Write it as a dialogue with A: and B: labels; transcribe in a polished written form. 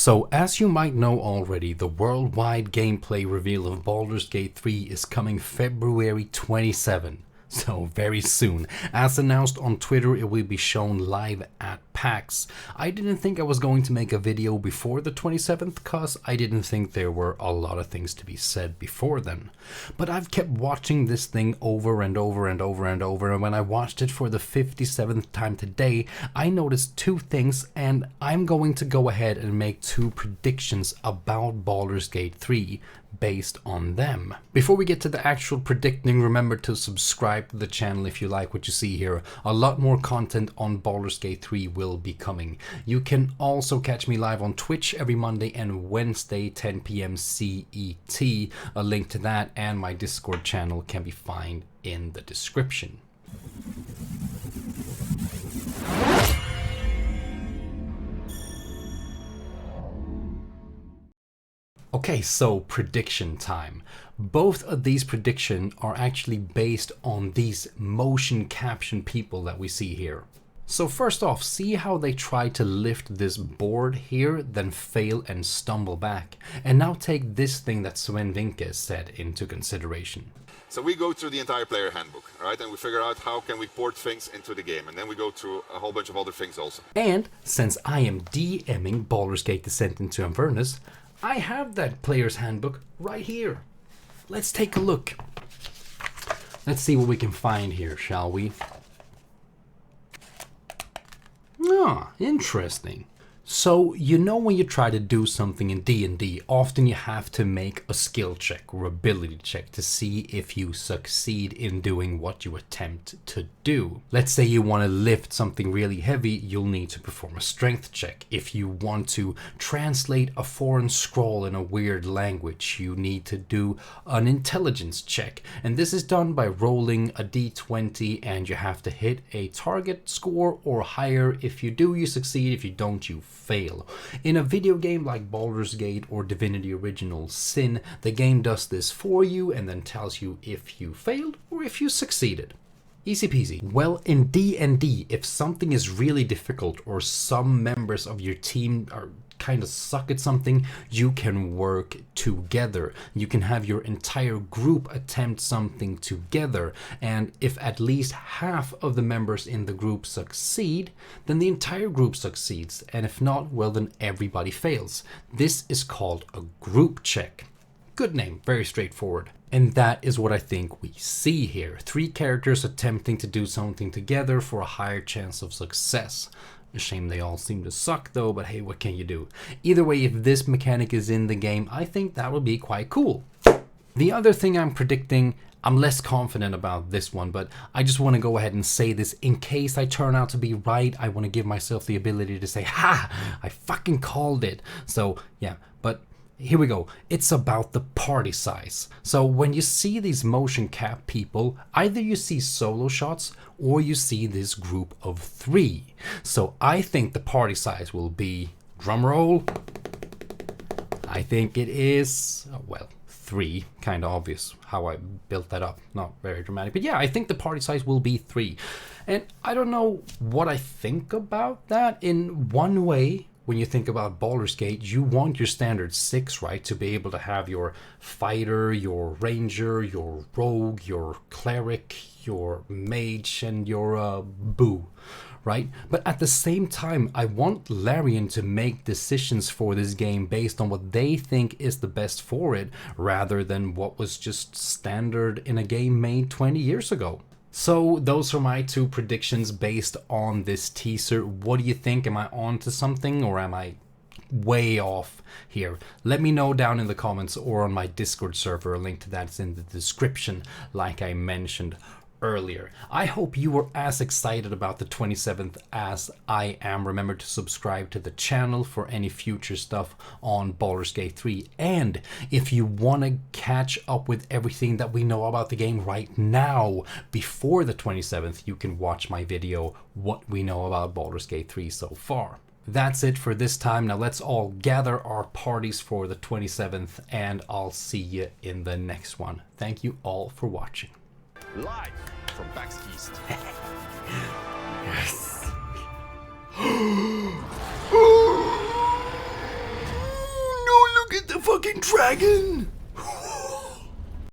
A: So, as you might know already, the worldwide gameplay reveal of Baldur's Gate 3 is coming February 27. So very soon. As announced on Twitter, it will be shown live at PAX. I didn't think I was going to make a video before the 27th cause I didn't think there were a lot of things to be said before then. But I've kept watching this thing over and over and over and over, and when I watched it for the 57th time today, I noticed two things, and I'm going to go ahead and make two predictions about Baldur's Gate 3 based on them. Before we get to the actual predicting, remember to subscribe to the channel if you like what you see here. A lot more content on Baldur's Gate 3 will be coming. You can also catch me live on Twitch every Monday and Wednesday 10 p.m. CET. A link to that and my Discord channel can be found in the description. Okay, so prediction time. Both of these predictions are actually based on these motion caption people that we see here. So first off, see how they try to lift this board here, then fail and stumble back. And now take this thing that Sven Vincke said into consideration.
B: So we go through the entire player handbook, right? And we figure out how can we port things into the game. And then we go through a whole bunch of other things also.
A: And since I am DMing Baldur's Gate Descent into Avernus, I have that player's handbook right here. Let's take a look. Let's see what we can find here, shall we? Ah, interesting. So, you know when you try to do something in D&D, often you have to make a skill check or ability check to see if you succeed in doing what you attempt to do. Let's say you want to lift something really heavy, you'll need to perform a strength check. If you want to translate a foreign scroll in a weird language, you need to do an intelligence check. And this is done by rolling a d20 and you have to hit a target score or higher. If you do, you succeed. If you don't, you fail. In a video game like Baldur's Gate or Divinity Original Sin, the game does this for you and then tells you if you failed or if you succeeded. Easy peasy. Well, in D&D, if something is really difficult or some members of your team are kind of suck at something, you can work together. You can have your entire group attempt something together, and if at least half of the members in the group succeed, then the entire group succeeds, and if not, well, then everybody fails. This is called a group check. Good name, very straightforward. And that is what I think we see here. 3 characters attempting to do something together for a higher chance of success. A shame they all seem to suck though, but hey, what can you do? Either way, if this mechanic is in the game, I think that would be quite cool. The other thing I'm predicting, I'm less confident about this one, but I just want to go ahead and say this in case I turn out to be right. I want to give myself the ability to say, ha, I fucking called it. So yeah, but here we go. It's about the party size. So when you see these motion cap people, either you see solo shots or you see this group of 3. So I think the party size will be, drum roll, I think it is, well, 3. Kind of obvious how I built that up. Not very dramatic. But yeah, I think the party size will be 3. And I don't know what I think about that. In one way, when you think about Baldur's Gate, you want your standard 6, right? To be able to have your fighter, your ranger, your rogue, your cleric, your mage, and your boo, right? But at the same time, I want Larian to make decisions for this game based on what they think is the best for it, rather than what was just standard in a game made 20 years ago. So those are my 2 predictions based on this teaser. What do you think? Am I on to something or am I way off here? Let me know down in the comments or on my Discord server. A link to that is in the description, like I mentioned earlier. I hope you were as excited about the 27th as I am. Remember to subscribe to the channel for any future stuff on Baldur's Gate 3. And if you want to catch up with everything that we know about the game right now before the 27th, you can watch my video, What We Know About Baldur's Gate 3 So Far. That's it for this time. Now let's all gather our parties for the 27th and I'll see you in the next one. Thank you all for watching.
C: Live from PAX East.
A: Yes. the fucking dragon!